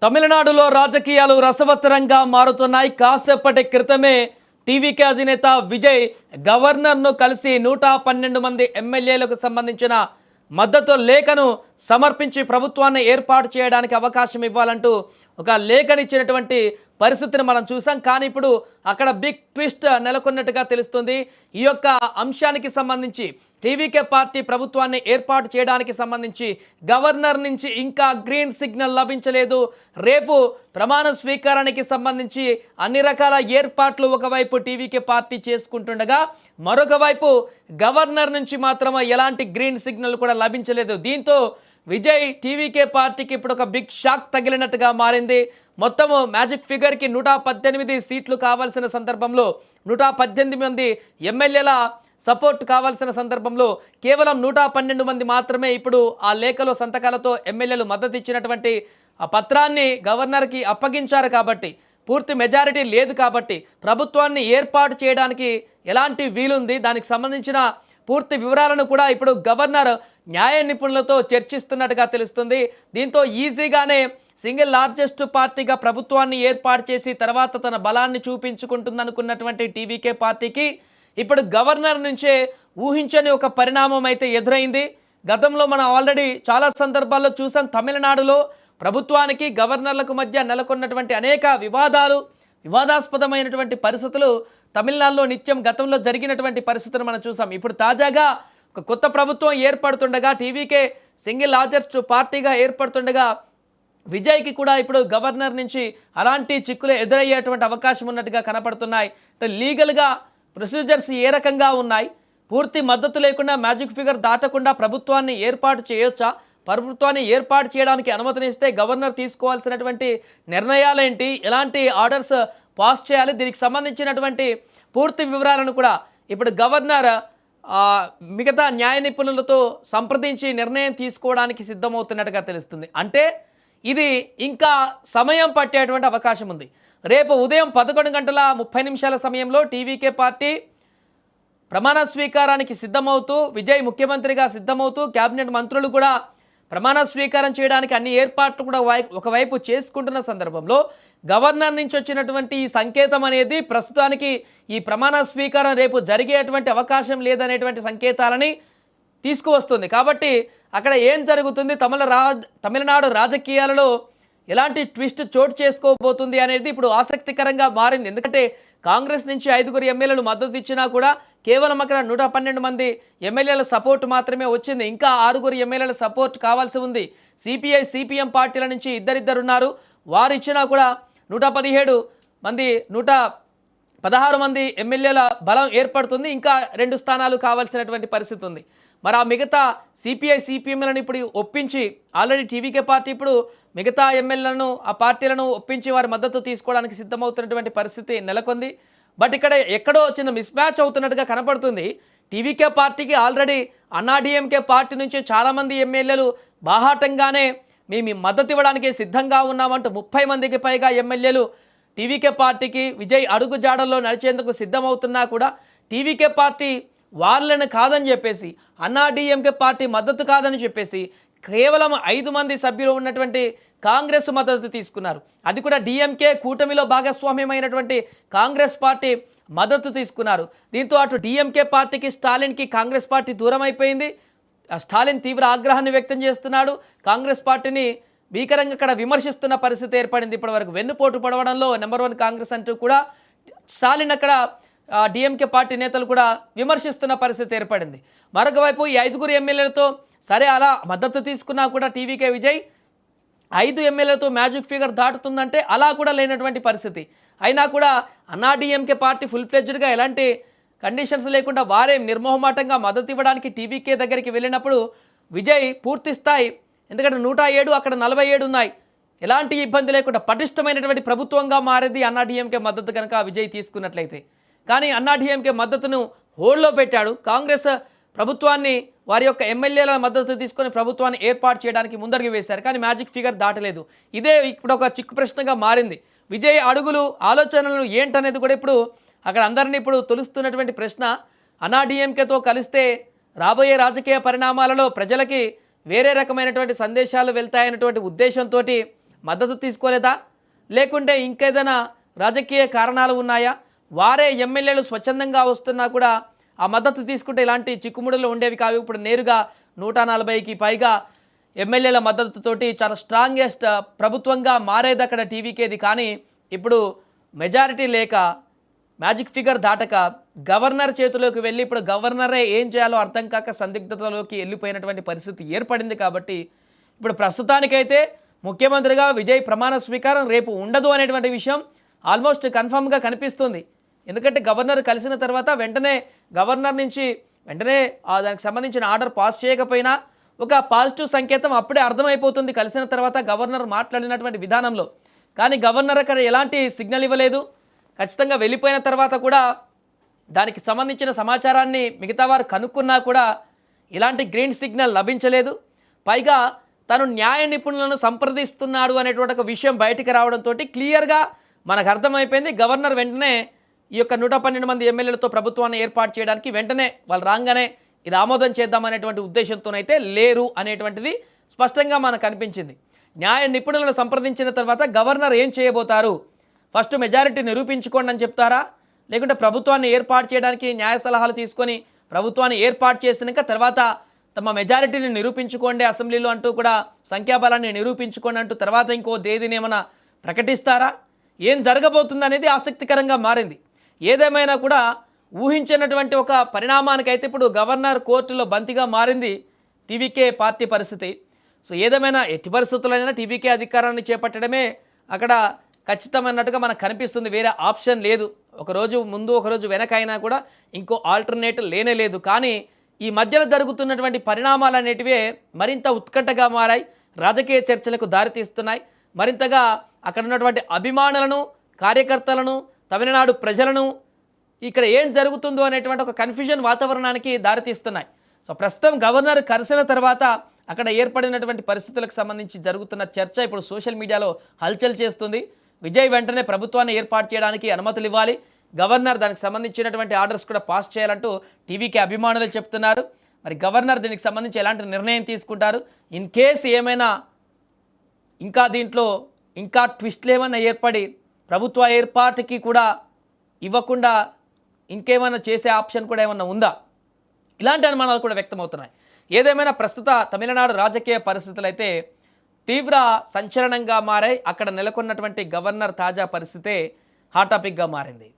తమిళనాడులో రాజకీయాలు రసవత్తరంగా మారుతున్నాయి. కాసేపటి క్రితమే టీవీకే అధినేత విజయ్ గవర్నర్ను కలిసి 112 మంది ఎమ్మెల్యేలకు సంబంధించిన మద్దతు లేఖను సమర్పించి ప్రభుత్వాన్ని ఏర్పాటు చేయడానికి అవకాశం ఇవ్వాలంటూ ఒక లేఖనిచ్చినటువంటి పరిస్థితిని మనం చూసాం. కానీ ఇప్పుడు అక్కడ బిగ్ ట్విస్ట్ నెలకొన్నట్టుగా తెలుస్తుంది. ఈ యొక్క అంశానికి సంబంధించి టీవీకే పార్టీ ప్రభుత్వాన్ని ఏర్పాటు చేయడానికి సంబంధించి గవర్నర్ నుంచి ఇంకా గ్రీన్ సిగ్నల్ లభించలేదు. రేపు ప్రమాణ స్వీకారానికి సంబంధించి అన్ని రకాల ఏర్పాట్లు ఒకవైపు టీవీకే పార్టీ చేసుకుంటుండగా మరొక వైపు గవర్నర్ నుంచి మాత్రం ఎలాంటి గ్రీన్ సిగ్నల్ కూడా లభించలేదు. దీంతో విజయ్ టీవీకే పార్టీకి ఇప్పుడు ఒక బిగ్ షాక్ తగిలినట్టుగా మారింది. మొత్తము మ్యాజిక్ ఫిగర్కి 118 సీట్లు కావాల్సిన సందర్భంలో 118 మంది ఎమ్మెల్యేల సపోర్ట్ కావాల్సిన సందర్భంలో కేవలం 112 మంది మాత్రమే ఇప్పుడు ఆ లేఖలో సంతకాలతో ఎమ్మెల్యేలు మద్దతు ఇచ్చినటువంటి ఆ పత్రాన్ని గవర్నర్కి అప్పగించారు. కాబట్టి పూర్తి మెజారిటీ లేదు. కాబట్టి ప్రభుత్వాన్ని ఏర్పాటు చేయడానికి ఎలాంటి వీలుంది, దానికి సంబంధించిన పూర్తి వివరాలను కూడా ఇప్పుడు గవర్నర్ న్యాయ నిపుణులతో చర్చిస్తున్నట్టుగా తెలుస్తుంది. దీంతో ఈజీగానే సింగిల్ లార్జెస్ట్ పార్టీగా ప్రభుత్వాన్ని ఏర్పాటు చేసి తర్వాత తన బలాన్ని చూపించుకుంటుందనుకున్నటువంటి టీవీకే పార్టీకి ఇప్పుడు గవర్నర్ నుంచే ఊహించని ఒక పరిణామం అయితే ఎదురైంది. గతంలో మనం ఆల్రెడీ చాలా సందర్భాల్లో చూసాం. తమిళనాడులో ప్రభుత్వానికి గవర్నర్లకు మధ్య నెలకొన్నటువంటి అనేక వివాదాస్పదమైనటువంటి పరిస్థితులు తమిళనాడులో నిత్యం గతంలో జరిగినటువంటి పరిస్థితులు మనం చూసాం. ఇప్పుడు తాజాగా ఒక కొత్త ప్రభుత్వం ఏర్పడుతుండగా టీవీకే సింగిల్ లార్జెస్ట్ పార్టీగా ఏర్పడుతుండగా విజయ్కి కూడా ఇప్పుడు గవర్నర్ నుంచి అలాంటి చిక్కులు ఎదురయ్యేటువంటి అవకాశం ఉన్నట్టుగా కనపడుతున్నాయి. లీగల్గా ప్రొసీజర్స్ ఏ రకంగా ఉన్నాయి, పూర్తి మద్దతు లేకుండా మ్యాజిక్ ఫిగర్ దాటకుండా ప్రభుత్వాన్ని ఏర్పాటు చేయొచ్చా, ప్రభుత్వాన్ని ఏర్పాటు చేయడానికి అనుమతినిస్తే గవర్నర్ తీసుకోవాల్సినటువంటి నిర్ణయాలేంటి, ఎలాంటి ఆర్డర్స్ పాస్ చేయాలి, దీనికి సంబంధించినటువంటి పూర్తి వివరాలను కూడా ఇప్పుడు గవర్నర్ మిగతా న్యాయ నిపుణులతో సంప్రదించి నిర్ణయం తీసుకోవడానికి సిద్ధమవుతున్నట్టుగా తెలుస్తుంది. అంటే ఇది ఇంకా సమయం పట్టేటువంటి అవకాశం ఉంది. రేపు ఉదయం 11:30 సమయంలో టీవీకే పార్టీ ప్రమాణ స్వీకారానికి సిద్ధమవుతూ, విజయ్ ముఖ్యమంత్రిగా సిద్ధమవుతూ, కేబినెట్ మంత్రులు కూడా ప్రమాణ స్వీకారం చేయడానికి అన్ని ఏర్పాట్లు కూడా ఒకవైపు చేసుకుంటున్న సందర్భంలో గవర్నర్ నుంచి వచ్చినటువంటి ఈ సంకేతం అనేది ప్రస్తుతానికి ఈ ప్రమాణ స్వీకారం రేపు జరిగేటువంటి అవకాశం లేదనేటువంటి సంకేతాలని తీసుకువస్తుంది. కాబట్టి అక్కడ ఏం జరుగుతుంది, తమిళనాడు రాజకీయాలలో ఎలాంటి ట్విస్ట్ చోటు చేసుకోబోతుంది అనేది ఇప్పుడు ఆసక్తికరంగా మారింది. ఎందుకంటే కాంగ్రెస్ నుంచి 5 ఎమ్మెల్యేలు మద్దతు ఇచ్చినా కూడా కేవలం అక్కడ 112 మంది ఎమ్మెల్యేల సపోర్ట్ మాత్రమే వచ్చింది. ఇంకా 6 ఎమ్మెల్యేల సపోర్ట్ కావాల్సి ఉంది. సిపిఐ సిపిఎం పార్టీల నుంచి ఇద్దరు ఉన్నారు. వారు ఇచ్చినా కూడా 117 మంది 116 మంది ఎమ్మెల్యేల బలం ఏర్పడుతుంది. ఇంకా 2 స్థానాలు కావాల్సినటువంటి పరిస్థితి ఉంది. మరి ఆ మిగతా సిపిఐ సిపిఎంలను ఇప్పుడు ఒప్పించి ఆల్రెడీ టీవీకే పార్టీ ఇప్పుడు మిగతా ఎమ్మెల్యేలను ఆ పార్టీలను ఒప్పించి వారి మద్దతు తీసుకోవడానికి సిద్ధమవుతున్నటువంటి పరిస్థితి నెలకొంది. బట్ ఇక్కడ ఎక్కడో చిన్న మిస్ మ్యాచ్ అవుతున్నట్టుగా కనపడుతుంది. టీవీకే పార్టీకి ఆల్రెడీ అన్నాడీఎంకే పార్టీ నుంచి చాలామంది ఎమ్మెల్యేలు బాహాటంగానే మేము మద్దతు ఇవ్వడానికి సిద్ధంగా ఉన్నామంటూ 30 మందికి పైగా ఎమ్మెల్యేలు టీవీకే పార్టీకి విజయ్ అడుగు జాడల్లో నడిచేందుకు సిద్ధమవుతున్నా కూడా టీవీకే పార్టీ వాళ్ళని కాదని చెప్పేసి, అన్నాడీఎంకే పార్టీ మద్దతు కాదని చెప్పేసి కేవలం 5 మంది సభ్యులు ఉన్నటువంటి కాంగ్రెస్ మద్దతు తీసుకున్నారు. అది కూడా డిఎంకే కూటమిలో భాగస్వామ్యమైనటువంటి కాంగ్రెస్ పార్టీ మద్దతు తీసుకున్నారు. దీంతో అటు డిఎంకే పార్టీకి, స్టాలిన్కి కాంగ్రెస్ పార్టీ దూరం అయిపోయింది. స్టాలిన్ తీవ్ర ఆగ్రహాన్ని వ్యక్తం చేస్తున్నాడు. కాంగ్రెస్ పార్టీని భీకరంగా అక్కడ విమర్శిస్తున్న పరిస్థితి ఏర్పడింది. ఇప్పటివరకు వెన్నుపోటు పడవడంలో నెంబర్ 1 కాంగ్రెస్ అంటూ కూడా స్టాలిన్ అక్కడ డిఎంకే పార్టీ నేతలు కూడా విమర్శిస్తున్న పరిస్థితి ఏర్పడింది. మరొక వైపు ఈ 5 ఎమ్మెల్యేలతో సరే అలా మద్దతు తీసుకున్నా కూడా టీవీకే విజయ్ 5 ఎమ్మెల్యేలతో మ్యాజిక్ ఫిగర్ దాటుతుందంటే అలా కూడా లేనటువంటి పరిస్థితి. అయినా కూడా అన్నాడీఎంకే పార్టీ ఫుల్ ఫ్లెడ్జ్డ్గా ఎలాంటి కండిషన్స్ లేకుండా వారే నిర్మోహమాటంగా మద్దతు ఇవ్వడానికి టీవీకే దగ్గరికి వెళ్ళినప్పుడు విజయ్ పూర్తి స్థాయి, ఎందుకంటే 107 అక్కడ 47 ఉన్నాయి, ఎలాంటి ఇబ్బంది లేకుండా పటిష్టమైనటువంటి ప్రభుత్వంగా మారేది అన్నాడీఎంకే మద్దతు కనుక విజయ్ తీసుకున్నట్లయితే. కానీ అన్నాడీఎంకే మద్దతును హోల్డ్లో పెట్టాడు. కాంగ్రెస్ ప్రభుత్వాన్ని వారి యొక్క ఎమ్మెల్యేల మద్దతు తీసుకొని ప్రభుత్వాన్ని ఏర్పాటు చేయడానికి ముందడుగు వేశారు. కానీ మ్యాజిక్ ఫిగర్ దాటలేదు. ఇదే ఇప్పుడు ఒక చిక్కు ప్రశ్నగా మారింది. విజయ్ అడుగులు, ఆలోచనలు ఏంటనేది కూడా ఇప్పుడు అక్కడ అందరినీ ఇప్పుడు తొలుస్తున్నటువంటి ప్రశ్న. అన్నాడీఎంకేతో కలిస్తే రాబోయే రాజకీయ పరిణామాలలో ప్రజలకి వేరే రకమైనటువంటి సందేశాలు వెళ్తాయన్నటువంటి ఉద్దేశంతో మద్దతు తీసుకోలేదా, లేకుంటే ఇంకేదైనా రాజకీయ కారణాలు ఉన్నాయా? వారే ఎమ్మెల్యేలు స్వచ్ఛందంగా వస్తున్నా కూడా ఆ మద్దతు తీసుకుంటే ఇలాంటి చిక్కుముడులు ఉండేవి కావు. ఇప్పుడు నేరుగా 140కి పైగా ఎమ్మెల్యేల మద్దతుతోటి చాలా స్ట్రాంగెస్ట్ ప్రభుత్వంగా మారేది అక్కడ టీవీకేది. కానీ ఇప్పుడు మెజారిటీ లేక మ్యాజిక్ ఫిగర్ దాటక గవర్నర్ చేతిలోకి వెళ్ళి ఇప్పుడు గవర్నరే ఏం చేయాలో అర్థం కాక సందిగ్ధతలోకి వెళ్ళిపోయినటువంటి పరిస్థితి ఏర్పడింది. కాబట్టి ఇప్పుడు ప్రస్తుతానికైతే ముఖ్యమంత్రిగా విజయ్ ప్రమాణ స్వీకారం రేపు ఉండదు అనేటువంటి విషయం ఆల్మోస్ట్ కన్ఫర్మ్గా కనిపిస్తుంది. ఎందుకంటే గవర్నర్ కలిసిన తర్వాత వెంటనే గవర్నర్ నుంచి వెంటనే దానికి సంబంధించిన ఆర్డర్ పాస్ చేయకపోయినా ఒక పాజిటివ్ సంకేతం అప్పుడే అర్థమైపోతుంది కలిసిన తర్వాత గవర్నర్ మాట్లాడినటువంటి విధానంలో. కానీ గవర్నర్ అక్కడ ఎలాంటి సిగ్నల్ ఇవ్వలేదు. ఖచ్చితంగా వెళ్ళిపోయిన తర్వాత కూడా దానికి సంబంధించిన సమాచారాన్ని మిగతా వారు కనుక్కున్నా కూడా ఇలాంటి గ్రీన్ సిగ్నల్ లభించలేదు. పైగా తను న్యాయ నిపుణులను సంప్రదిస్తున్నాడు అనేటువంటి ఒక విషయం బయటికి రావడంతో క్లియర్గా మనకు అర్థమైపోయింది. గవర్నర్ వెంటనే ఈ యొక్క 112 మంది ఎమ్మెల్యేలతో ప్రభుత్వాన్ని ఏర్పాటు చేయడానికి వెంటనే వాళ్ళు రాగానే ఇది ఆమోదం చేద్దామనేటువంటి ఉద్దేశంతోనైతే లేరు అనేటువంటిది స్పష్టంగా మనకు అనిపించింది. న్యాయ నిపుణులను సంప్రదించిన తర్వాత గవర్నర్ ఏం చేయబోతారు? ఫస్ట్ మెజారిటీ నిరూపించుకోండి అని చెప్తారా, లేకుంటే ప్రభుత్వాన్ని ఏర్పాటు చేయడానికి న్యాయ సలహాలు తీసుకొని ప్రభుత్వాన్ని ఏర్పాటు చేసినాక తర్వాత తమ మెజారిటీని నిరూపించుకోండి అసెంబ్లీలో అంటూ కూడా సంఖ్యాబలాన్ని నిరూపించుకోండి అంటూ తర్వాత ఇంకో తేదీని ఏమైనా ప్రకటిస్తారా? ఏం జరగబోతుంది అనేది ఆసక్తికరంగా మారింది. ఏదేమైనా కూడా ఊహించినటువంటి ఒక పరిణామానికైతే ఇప్పుడు గవర్నర్ కోర్టులో బంతిగా మారింది టీవీకే పార్టీ పరిస్థితి. సో ఏదేమైనా ఎట్టి పరిస్థితులైనా టీవీకే అధికారాన్ని చేపట్టడమే అక్కడ ఖచ్చితమైనట్టుగా మనకు కనిపిస్తుంది. వేరే ఆప్షన్ లేదు. ఒకరోజు ముందు ఒకరోజు వెనక అయినా కూడా ఇంకో ఆల్టర్నేటివ్ లేనే లేదు. కానీ ఈ మధ్యలో జరుగుతున్నటువంటి పరిణామాలు అనేటివే మరింత ఉత్కంఠగా మారాయి, రాజకీయ చర్చలకు దారితీస్తున్నాయి. మరింతగా అక్కడ ఉన్నటువంటి అభిమానులను, కార్యకర్తలను, తమిళనాడు ప్రజలను ఇక్కడ ఏం జరుగుతుందో అనేటువంటి ఒక కన్ఫ్యూజన్ వాతావరణానికి దారితీస్తున్నాయి. సో ప్రస్తుతం గవర్నర్ కలిసిన తర్వాత అక్కడ ఏర్పడినటువంటి పరిస్థితులకు సంబంధించి జరుగుతున్న చర్చ ఇప్పుడు సోషల్ మీడియాలో హల్చల్ చేస్తుంది. విజయ్ వెంటనే ప్రభుత్వాన్ని ఏర్పాటు చేయడానికి అనుమతులు ఇవ్వాలి, గవర్నర్ దానికి సంబంధించినటువంటి ఆర్డర్స్ కూడా పాస్ చేయాలంటూ టీవీకి అభిమానులు చెప్తున్నారు. మరి గవర్నర్ దీనికి సంబంధించి ఎలాంటి నిర్ణయం తీసుకుంటారు? ఇన్ కేసు ఏమైనా ఇంకా దీంట్లో ఇంకా ట్విస్ట్లు ఏమైనా ఏర్పడి ప్రభుత్వ ఏర్పాటుకి కూడా ఇవ్వకుండా ఇంకేమైనా చేసే ఆప్షన్ కూడా ఏమైనా ఉందా? ఇలాంటి అనుమానాలు కూడా వ్యక్తమవుతున్నాయి. ఏదేమైనా ప్రస్తుత తమిళనాడు రాజకీయ పరిస్థితులు అయితే తీవ్ర సంచలనంగా మారాయి. అక్కడ నెలకొన్నటువంటి గవర్నర్ తాజా పరిస్థితే హాట్ టాపిక్గా మారింది.